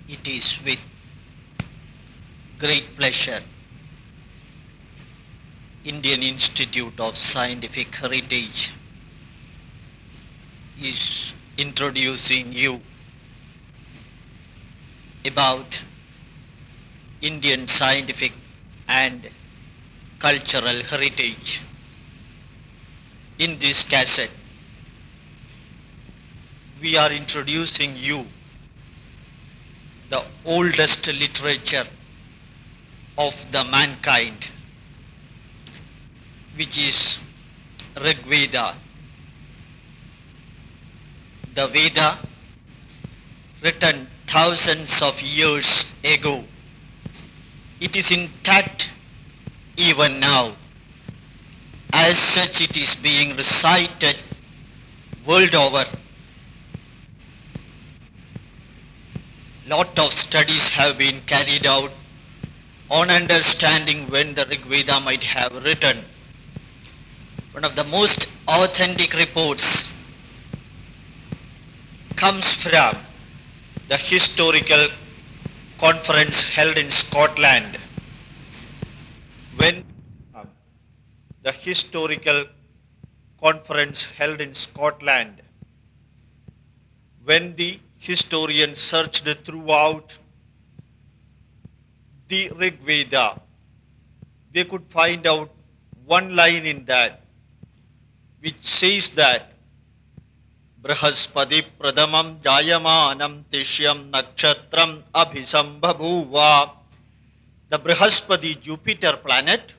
It is with great pleasure Indian Institute of Scientific Heritage is introducing you about Indian scientific and cultural heritage. In this cassette, we are introducing you the oldest literature of the mankind, which is Rig Veda. The Veda, written thousands of years ago, it is intact even now. As such, it is being recited world over. Lot of studies have been carried out on understanding when the Rig Veda might have written. One of the most authentic reports comes from the historical conference held in Scotland. When the historical conference held in Scotland, when the historians searched throughout the Rig Veda, they could find out one line in that which says that Brahaspati Pradamam Jayamanam Tishyam Nakshatram Abhisambhavuva. The Brahaspati Jupiter planet,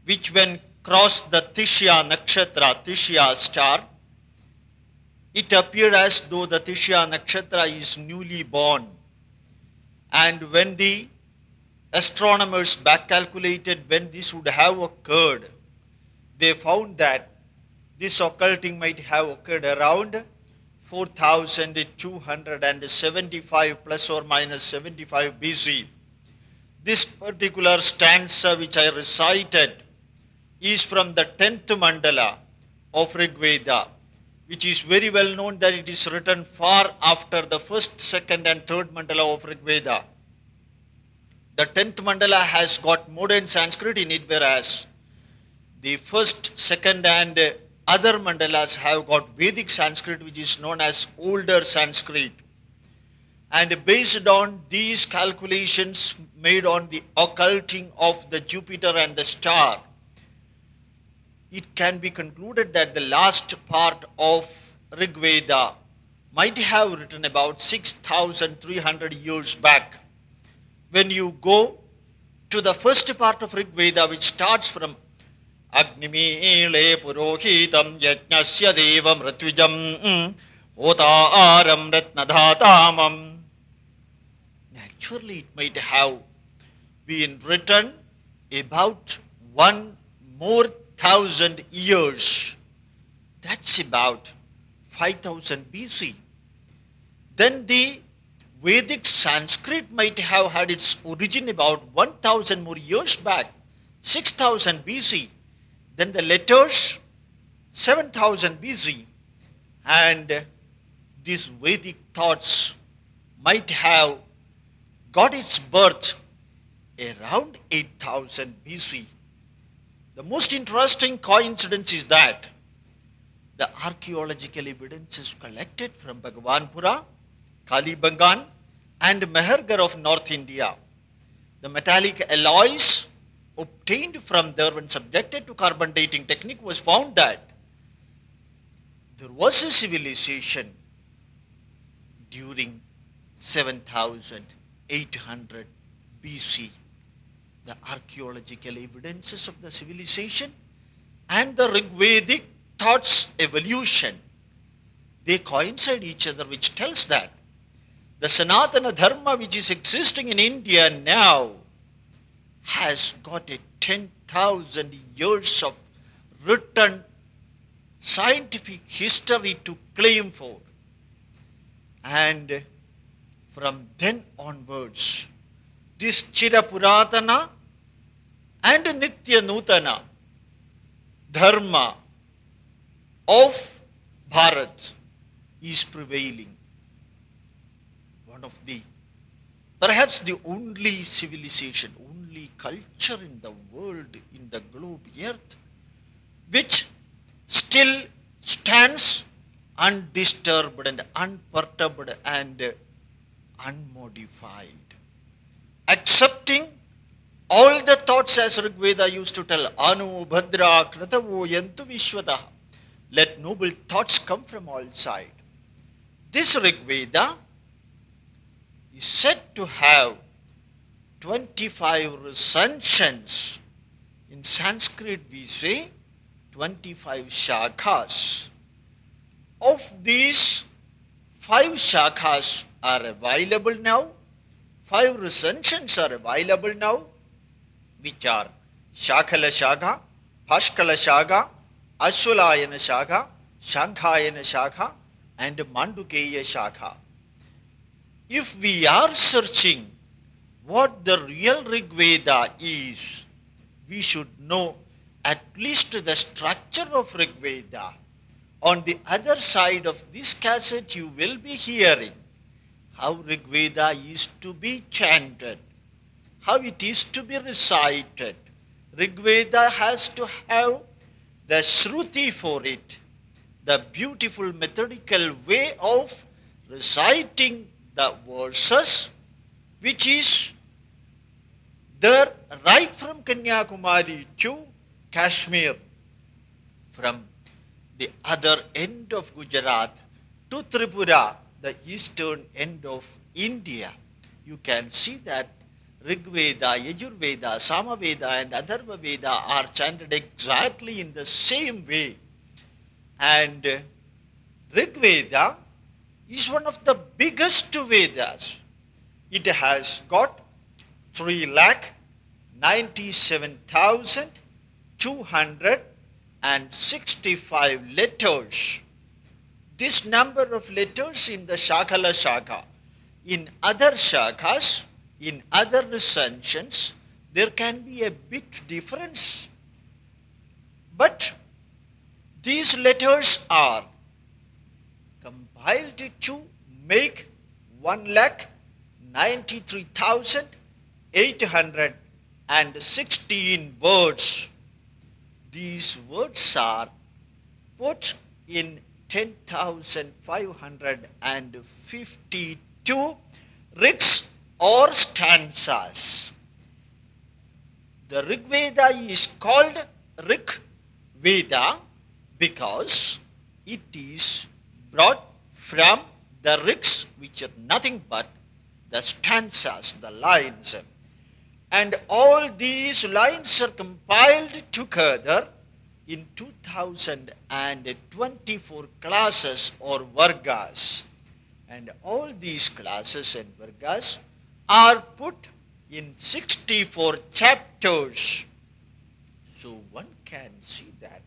which when crossed the Tishya Nakshatra, Tishya star, it appeared as though the Tishya Nakshatra is newly born. And when the astronomers back calculated when this would have occurred, they found that this occulting might have occurred around 4275 plus or minus 75 BC. This particular stanza which I recited is from the 10th mandala of Rig Veda, which is very well known that it is written far after the first, second and third mandala of Rig Veda. The 10th mandala has got modern Sanskrit in it, whereas the first, second and other mandalas have got Vedic Sanskrit, which is known as older Sanskrit. And based on these calculations made on the occulting of the Jupiter and the star, it can be concluded that the last part of Rig Veda might have written about 6,300 years back. When you go to the first part of Rig Veda, which starts from Agnimile Purohitam Yajnasya Devam Ratvijam Otaaram Ratnadhatamam. Naturally, it might have been written about 1,000 years. That's about 5000 BC. Then the Vedic Sanskrit might have had its origin about 1000 more years back, 6000 BC. Then the letters, 7000 BC. And these Vedic thoughts might have got its birth around 8000 BC. The most interesting coincidence is that the archaeological evidences collected from Bhagwanpura, Kalibangan, and Mehergarh of North India, the metallic alloys obtained from there when subjected to carbon dating technique, was found that there was a civilization during 7800 BC. The archaeological evidences of the civilization and the Rigvedic thoughts evolution, they coincide each other, which tells that the Sanatana Dharma which is existing in India now has got a 10,000 years of written scientific history to claim for. And from then onwards, this Chirapuratana and Nitya Nutana Dharma of Bharat is prevailing. One of the Perhaps the only civilization, only culture in the world, in the globe earth, which still stands undisturbed and unperturbed and unmodified, accepting all the thoughts, as Rigveda used to tell, Anu Bhadra Kratavo Yantu Vishwata. Let noble thoughts come from all sides. This Rigveda is said to have 25 recensions. In Sanskrit we say 25 shakhas. Of these, 5 shakhas are available now, 5 recensions are available now, which are Shakala Shakha, Pashkala Shakha, Ashwalayana Shakha, Shankhayana Shakha, and Mandukeya Shakha. If we are searching what the real Rigveda is, we should know at least the structure of Rigveda. On the other side of this cassette, you will be hearing how Rigveda is to be chanted, how it is to be recited. Rigveda has to have the Shruti for it, the beautiful methodical way of reciting the verses, which is there right from Kanyakumari to Kashmir, from the other end of Gujarat to Tripura, the eastern end of India. You can see that Rigveda, Yajurveda, Samaveda and Atharva Veda are chanted exactly in the same way. And Rigveda is one of the biggest Vedas. It has got 3,97,265 letters. This number of letters in the Shakala Shakha. In other Shakhas, in other recensions, there can be a bit difference. But these letters are compiled to make 1,93,816 words. These words are put in 10,552 rigs or stanzas. The Rig Veda is called Rig Veda because it is brought from the rigs, which are nothing but the stanzas, the lines. And all these lines are compiled together in 2024 classes or vargas. And all these classes and vargas are put in 64 chapters. So one can see that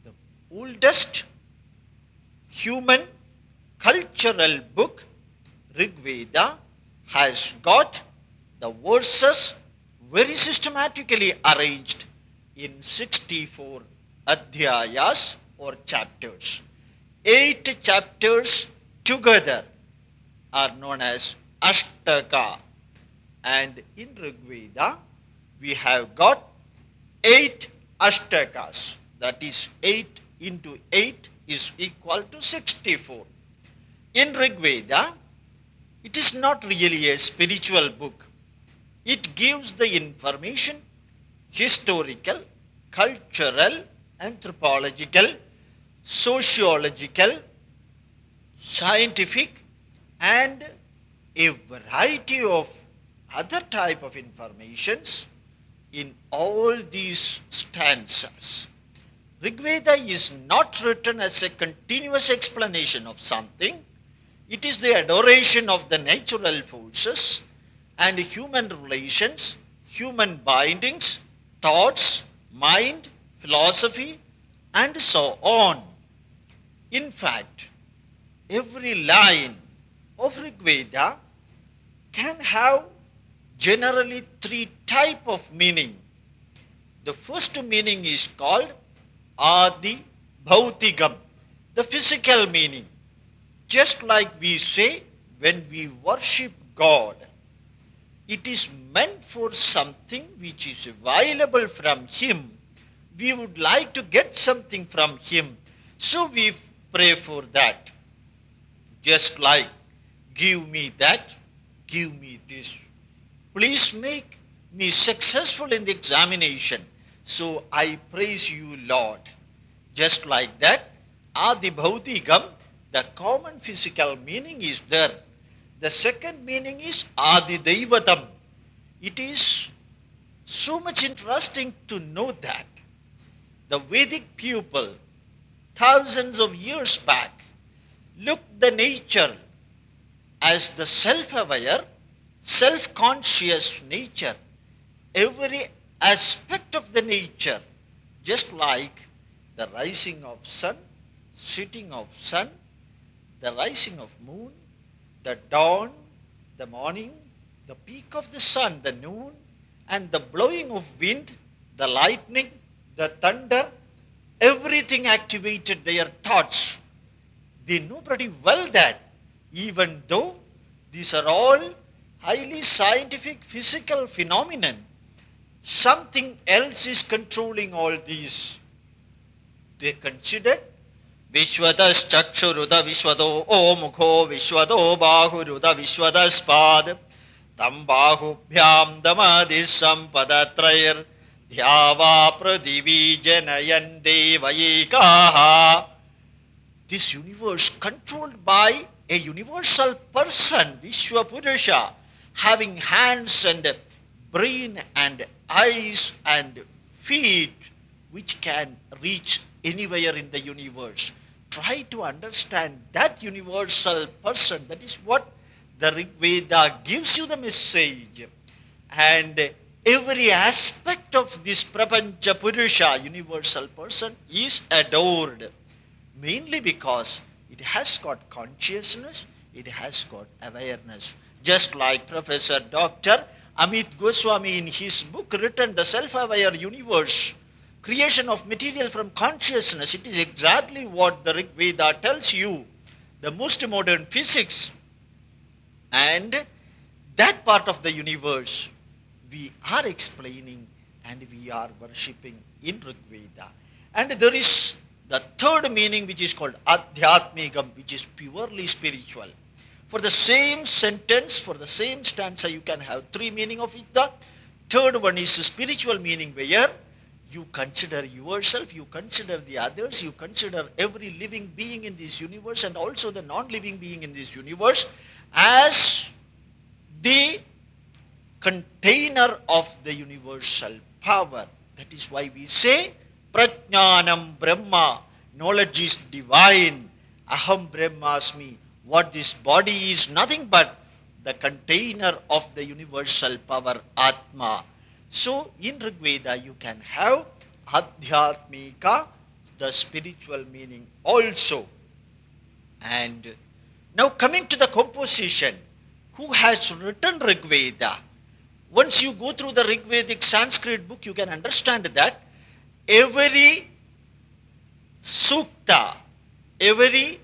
the oldest human cultural book, Rig Veda, has got the verses very systematically arranged in 64 adhyayas or chapters. 8 chapters together are known as Ashtaka. And in Rig Veda, we have got 8 Ashtakas. That is 8 into 8 is equal to 64. In Rig Veda, it is not really a spiritual book. It gives the information, historical, cultural, anthropological, sociological, scientific, and a variety of other type of informations in all these stanzas. Rigveda is not written as a continuous explanation of something. It is the adoration of the natural forces and human relations, human bindings, thoughts, mind, philosophy, and so on. In fact, every line of Rigveda can have generally 3 types of meaning. The first meaning is called Adi Bhautigam, the physical meaning. Just like we say when we worship God, It is meant for something which is available from Him. We would like to get something from Him. So we pray for that. Just like, give me that, give me this. Please make me successful in the examination. So I praise you, Lord. Just like that, Adi Bhautikam, the common physical meaning is there. The second meaning is Adi Daivatam. It is so much interesting to know that the Vedic people, thousands of years back, looked the nature as the self-aware, self-conscious nature. Every aspect of the nature, just like the rising of sun, setting of sun, the rising of moon, the dawn, the morning, the peak of the sun, the noon, and the blowing of wind, the lightning, the thunder, everything activated their thoughts. They know pretty well that even though these are all highly scientific physical phenomenon, something else is controlling all these. They considered Vishwadas Chakshuruda Vishwado O Mukho Vishwado Bahuruda Vishwadaspad Tam Bahubhyam Damadis Sampadatrayar Dhyava Pradivi Janayan Devayikaha. This universe controlled by a universal person, Vishwapurusha, having hands and brain and eyes and feet which can reach anywhere in the universe. Try to understand that universal person. That is what the Rig Veda gives you the message. And every aspect of this Prapancha Purusha, universal person, is adored. Mainly because it has got consciousness, it has got awareness. Just like Professor Dr. Amit Goswami in his book written The Self-Aware Universe, Creation of Material from Consciousness, it is exactly what the Rig Veda tells you, the most modern physics. And that part of the universe we are explaining and we are worshipping in Rig Veda. And there is the third meaning which is called Adhyatmikam, which is purely spiritual. For the same sentence, for the same stanza, you can have three meaning of it. The third one is spiritual meaning, where you consider yourself, you consider the others, you consider every living being in this universe and also the non-living being in this universe as the container of the universal power. That is why we say Prajnanam Brahma, knowledge is divine. Aham Brahmasmi, what this body is nothing but the container of the universal power Atma. So in Rig Veda you can have Adhyatmika, the spiritual meaning also. And now coming to the composition, who has written Rig Veda? Once you go through the Rig Vedic Sanskrit book, you can understand that every sukta, every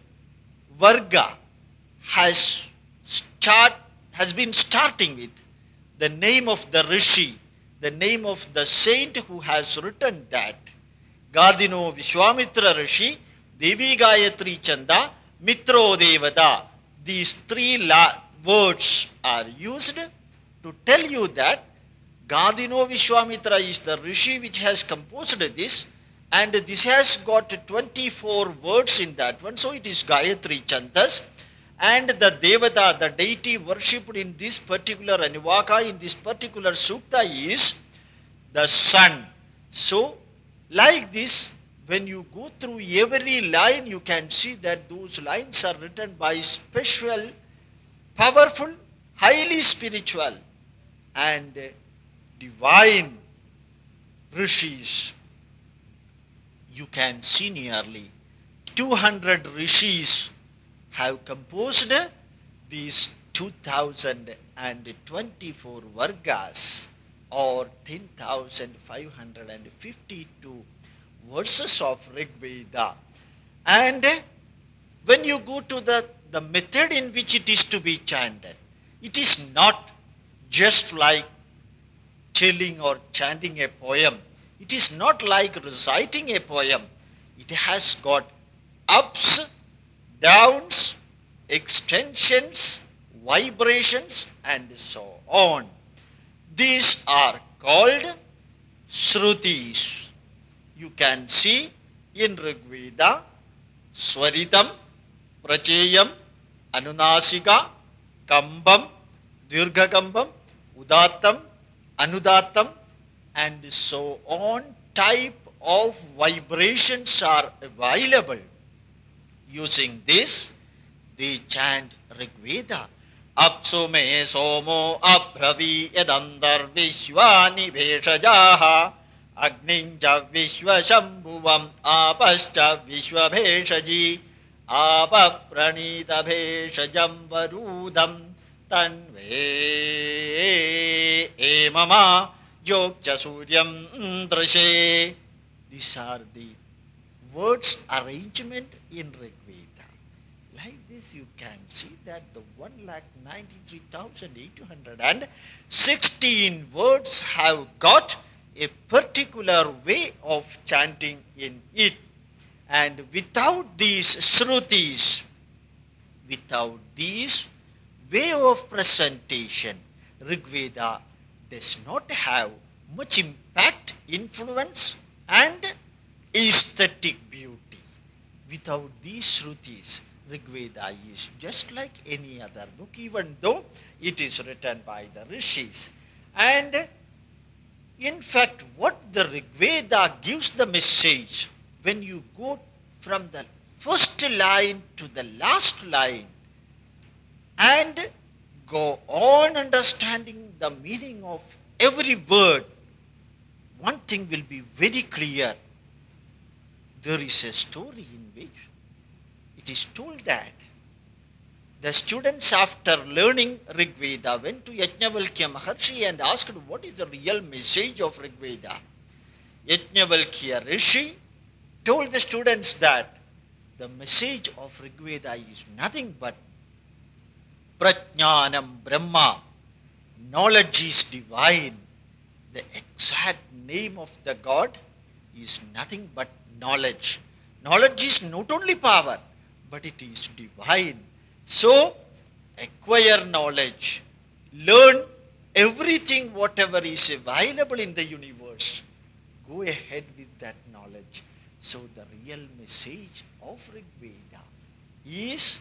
varga has been starting with the name of the rishi, the name of the saint who has written that. Gadino Vishwamitra Rishi, Devi Gayatri Chanda, Mitro Devata. These three words are used to tell you that Gadino Vishwamitra is the rishi which has composed this, and this has got 24 words in that one, so it is Gayatri Chandas. And the Devata, the deity worshipped in this particular Anuvaka, in this particular Sukta is the sun. So, like this, when you go through every line, you can see that those lines are written by special, powerful, highly spiritual and divine rishis. You can see nearly 200 rishis have composed these 2024 vargas, or 10,552 verses of Rig Veda. And when you go to the method in which it is to be chanted, it is not just like telling or chanting a poem. It is not like reciting a poem. It has got ups, downs, extensions, vibrations, and so on. These are called Shrutis. You can see in Rig Veda, Swaritam, Pracheyam, Anunasika, Kambam, Dirghakambam, Udattam, Anudattam, and so on type of vibrations are available. Using this, they chant Rig Veda. Apsu me somo abhravi yadandar vishwani veshajaha agninja vishwashambhuvam apascha vishwabheshaji apapranita bheshajam varudam tanve emama yogcha suryam drashe. These are the words arrangement in Rig Veda. Like this you can see that the 1,93,816 words have got a particular way of chanting in it. And without these Shrutis, without this way of presentation, Rig Veda does not have much impact, influence, and aesthetic beauty. Without these Shrutis, Rig Veda is just like any other book, even though it is written by the rishis. And in fact, what the Rig Veda gives the message, when you go from the first line to the last line and go on understanding the meaning of every word, one thing will be very clear. There is a story in which it is told that the students, after learning Rig Veda, went to Yajnavalkya Maharshi and asked what is the real message of Rig Veda. Yajnavalkya Rishi told the students that the message of Rig Veda is nothing but Prajnanam Brahma, knowledge is divine. The exact name of the God is nothing but knowledge. Knowledge is not only power, but it is divine. So, acquire knowledge. Learn everything, whatever is available in the universe. Go ahead with that knowledge. So, the real message of Rig Veda is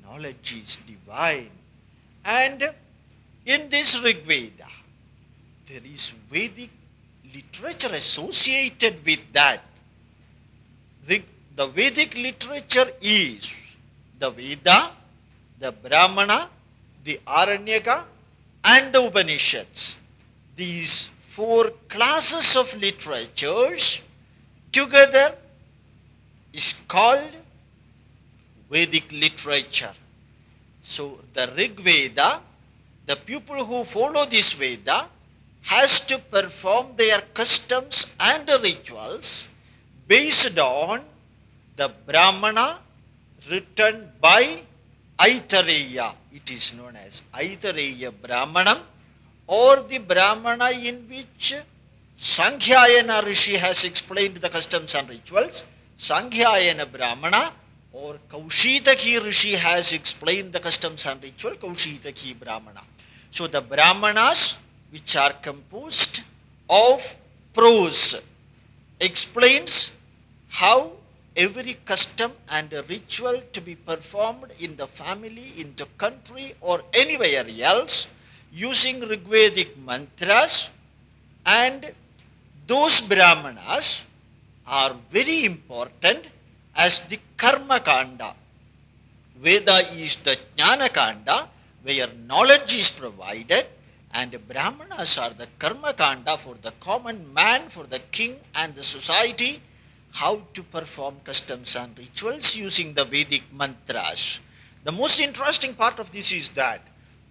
knowledge is divine. And in this Rig Veda, there is Vedic literature associated with that. The Vedic literature is the Veda, the Brahmana, the Aranyaka, and the Upanishads. These four classes of literatures together is called Vedic literature. So the Rig Veda, the people who follow this Veda has to perform their customs and rituals based on the Brahmana written by Aitareya. It is known as Aitareya Brahmanam, or the Brahmana in which Sankhya Rishi has explained the customs and rituals. Sankhya Brahmana, or Kaushitaki Rishi has explained the customs and ritual, Kaushitaki Brahmana. So the Brahmanas, which are composed of prose, explains how every custom and ritual to be performed in the family, in the country, or anywhere else using Rigvedic mantras. And those Brahmanas are very important as the Karma Kanda. Veda is the Jnana Kanda, where knowledge is provided, and Brahmanas are the Karma Kanda for the common man, for the king and the society, how to perform customs and rituals using the Vedic mantras. The most interesting part of this is that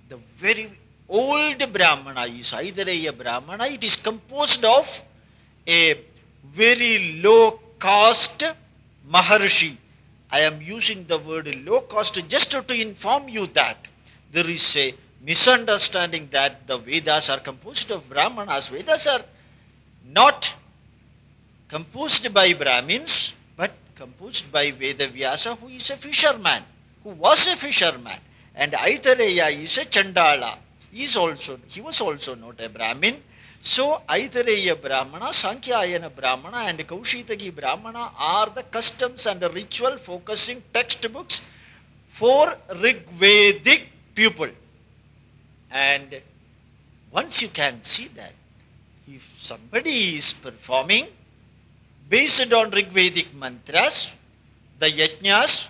the very old Brahmana is Aidareya Brahmana. It is composed of a very low caste Maharshi. I am using the word low caste just to inform you that there is a misunderstanding that the Vedas are composed of Brahmanas. Vedas are not composed by Brahmins, but composed by Veda Vyasa, who is a fisherman, who was a fisherman. And Aitareya is a Chandala. He was also not a Brahmin. So Aitareya Brahmana, Sankhyaayana Brahmana and Kaushitaki Brahmana are the customs and the ritual focusing textbooks for Rigvedic people. And once you can see that, if somebody is performing based on Rigvedic mantras, the yajnas,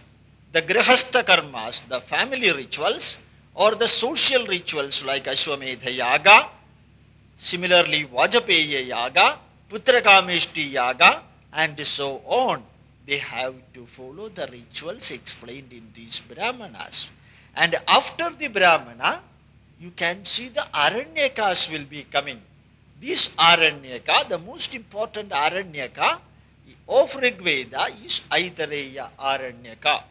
the grihastha karmas, the family rituals, or the social rituals like Ashwamedha Yaga, similarly Vajapeya Yaga, Putrakameshti Yaga, and so on, they have to follow the rituals explained in these Brahmanas. And after the Brahmana, you can see the Aranyakas will be coming. This Aranyaka, the most important Aranyaka of Rigveda is Aitareya Aranyaka.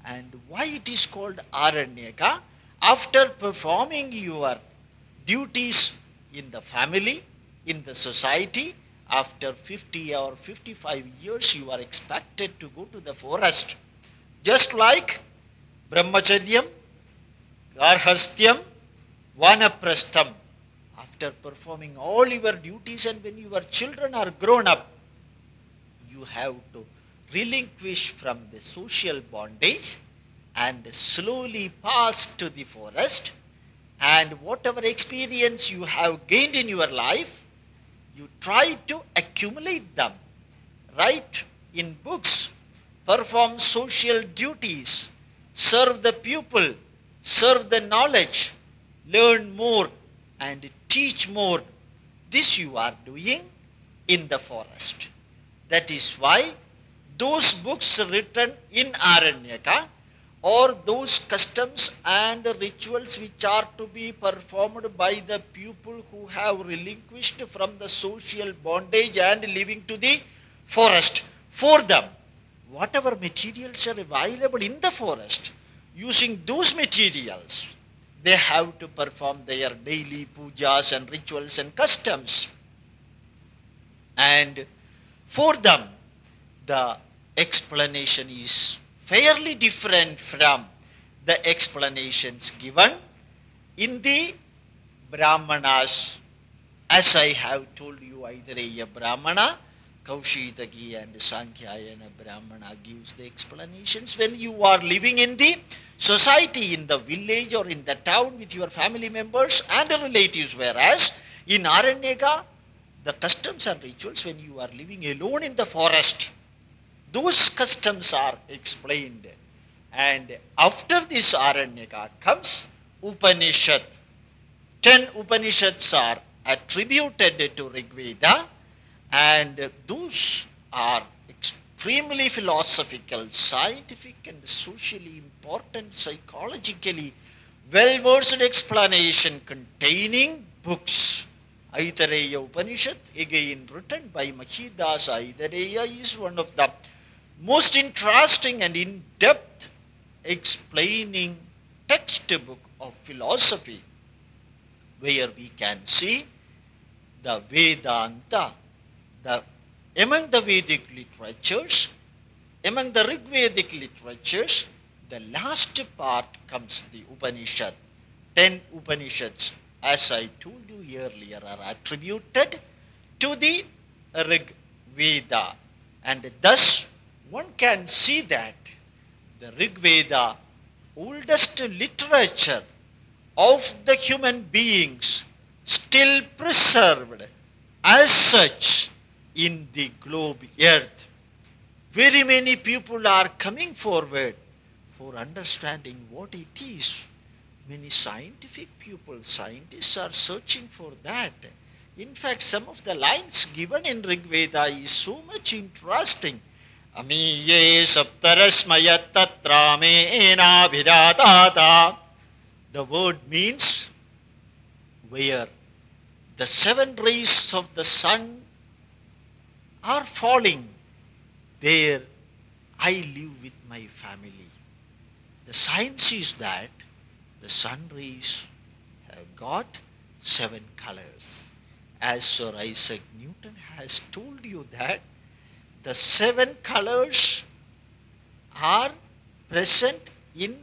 And why it is called Aranyaka? After performing your duties in the family, in the society, after 50 or 55 years you are expected to go to the forest. Just like Brahmacharyam, Garhastyam, Vanaprastham. After performing all your duties and when your children are grown up, you have to relinquish from the social bondage and slowly pass to the forest, and whatever experience you have gained in your life, you try to accumulate them, write in books, perform social duties, serve the people, serve the knowledge, learn more and teach more. This you are doing in the forest. That is why those books written in Aranyaka, or those customs and rituals which are to be performed by the people who have relinquished from the social bondage and living to the forest, for them, whatever materials are available in the forest, using those materials, they have to perform their daily pujas and rituals and customs. And for them, the explanation is fairly different from the explanations given in the Brahmanas. As I have told you, Aitareya Brahmana, Kaushitaki and Sankhyaayana Brahmana gives the explanations when you are living in the society, in the village or in the town with your family members and relatives, whereas in Aranyaka, the customs and rituals when you are living alone in the forest, those customs are explained. And after this Aranyaka comes Upanishad. 10 Upanishads are attributed to Rigveda, and those are extremely philosophical, scientific and socially important, psychologically well-versed explanation containing books. Aitareya Upanishad, again written by Mahidasa Aitareya, is one of the most interesting and in-depth explaining textbook of philosophy, where we can see the Vedanta. Among the Vedic literatures, among the Rigvedic literatures, the last part comes the Upanishad. 10 Upanishads, as I told you earlier, are attributed to the Rig Veda. And thus, one can see that the Rig Veda, oldest literature of the human beings, still preserved as such in the globe earth. Very many people are coming forward for understanding what it is. Many scientific people, scientists are searching for that. In fact, some of the lines given in Rig Veda is so much interesting. Amiye saptarasmayat tatrame enabhiratata. The word means where the 7 rays of the sun are falling, there I live with my family. The science is that the sun rays have got 7 colors. As Sir Isaac Newton has told you that the 7 colors are present in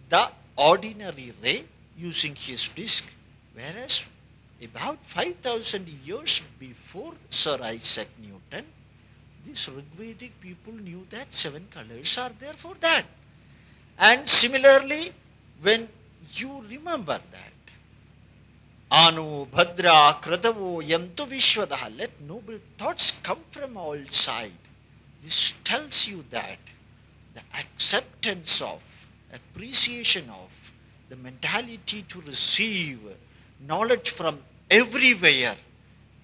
the ordinary ray using his disk, whereas about 5,000 years before Sir Isaac Newton, these Rigvedic people knew that 7 colors are there for that. And similarly, when you remember that, Anu, Bhadra, Kratavo, Yantu Vishwadaha, let noble thoughts come from all sides. This tells you that the acceptance of, appreciation of, the mentality to receive knowledge from everywhere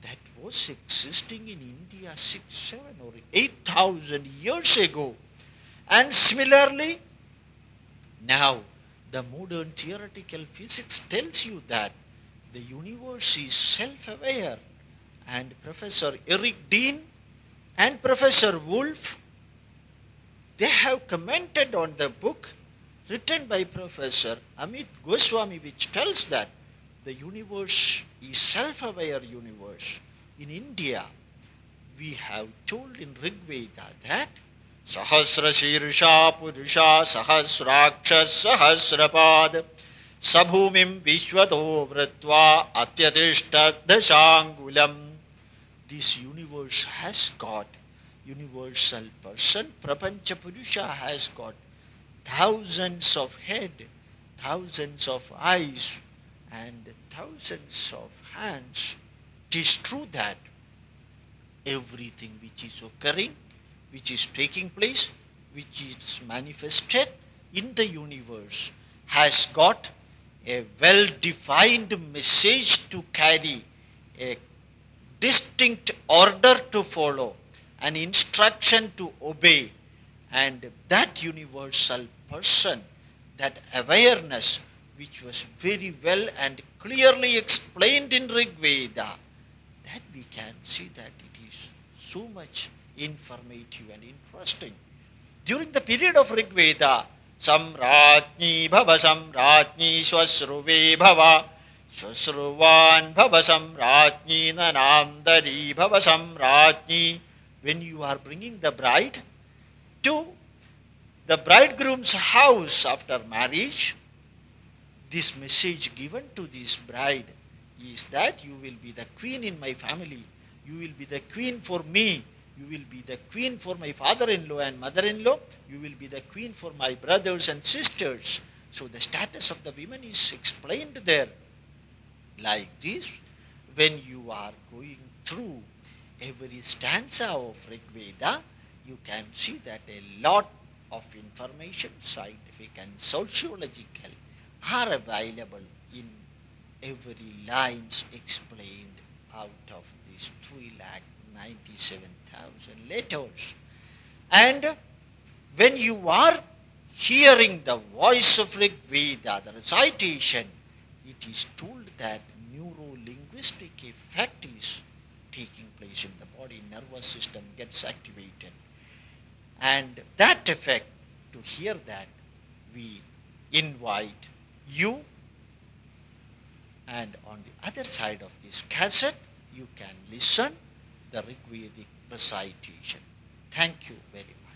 that was existing in India 6, 7 or 8,000 years ago. And similarly, now the modern theoretical physics tells you that the universe is self-aware, and Professor Eric Dean and Professor Wolf, they have commented on the book written by Professor Amit Goswami, which tells that the universe is self-aware universe. In India, we have told in Rig Veda that Sahasra Shirsha Purusha Sahasrakshas Sahasrapad Sabhumim Vishwato Vritva Atyadishta Dashangulam. This universe has got universal person. Prapancha Purusha has got thousands of head, thousands of eyes, and thousands of hands. It is true that everything which is occurring, which is taking place, which is manifested in the universe has got a well-defined message to carry, a distinct order to follow, an instruction to obey. And that universal person, that awareness, which was very well and clearly explained in Rig Veda, that we can see that it is so much informative and interesting. During the period of Rig Veda, Samratni Bhava Samratni Swasruve Bhava Swasruvan Bhava Samratni Nanamdari Bhava Samratni. When you are bringing the bride to the bridegroom's house after marriage, this message given to this bride is that you will be the queen in my family, you will be the queen for me, you will be the queen for my father-in-law and mother-in-law, you will be the queen for my brothers and sisters. So the status of the women is explained there. Like this, when you are going through every stanza of Rig Veda, you can see that a lot of information, scientific and sociological, are available in every lines explained out of these 3,97,000 letters. And when you are hearing the voice of Rig Veda, the recitation, it is told that neuro-linguistic effect is taking place in the body, nervous system gets activated. And that effect, to hear that, we invite you. And on the other side of this cassette, you can listen the Rigvedic recitation. Thank you very much.